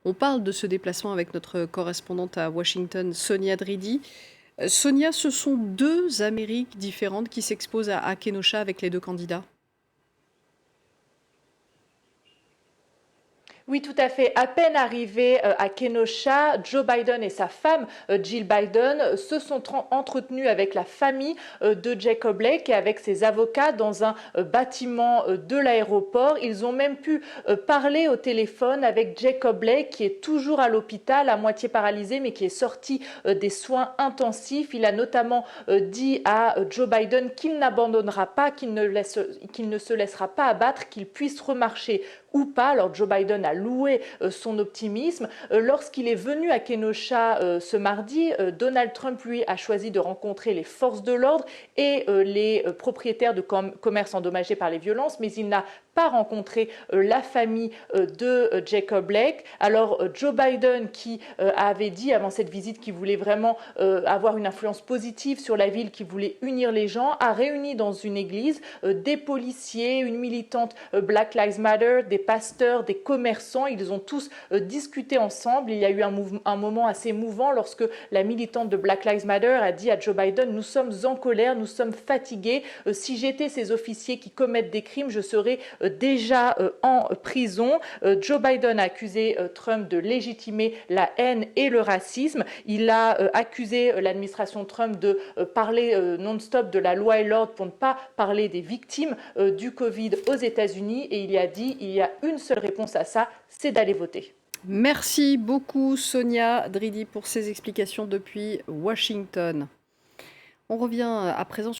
On parle de ce déplacement avec notre correspondante à Washington, Sonia Dridi. Sonia, ce sont deux Amériques différentes qui s'exposent à Kenosha avec les deux candidats. Oui, tout à fait. À peine arrivé à Kenosha, Joe Biden et sa femme, Jill Biden, se sont entretenus avec la famille de Jacob Blake et avec ses avocats dans un bâtiment de l'aéroport. Ils ont même pu parler au téléphone avec Jacob Blake, qui est toujours à l'hôpital, à moitié paralysé, mais qui est sorti des soins intensifs. Il a notamment dit à Joe Biden qu'il n'abandonnera pas, qu'il ne se laissera pas abattre, qu'il puisse remarcher ou pas. Alors Joe Biden a loué son optimisme. Lorsqu'il est venu à Kenosha ce mardi, Donald Trump, lui, a choisi de rencontrer les forces de l'ordre et les propriétaires de commerces endommagés par les violences, mais il n'a pas rencontré la famille de Jacob Blake. Alors Joe Biden, qui avait dit avant cette visite qu'il voulait vraiment avoir une influence positive sur la ville, qui voulait unir les gens, a réuni dans une église des policiers, une militante Black Lives Matter, des pasteurs, des commerçants. Ils ont tous discuté ensemble. Il y a eu un moment assez émouvant lorsque la militante de Black Lives Matter a dit à Joe Biden: nous sommes en colère, nous sommes fatigués. Si j'étais ces officiers qui commettent des crimes, je serais déjà en prison. Joe Biden a accusé Trump de légitimer la haine et le racisme. Il a accusé l'administration Trump de parler non-stop de la loi et l'ordre pour ne pas parler des victimes du Covid aux États-Unis. Et il a dit: il y a une seule réponse à ça, c'est d'aller voter. Merci beaucoup Sonia Dridi pour ces explications depuis Washington. On revient à présent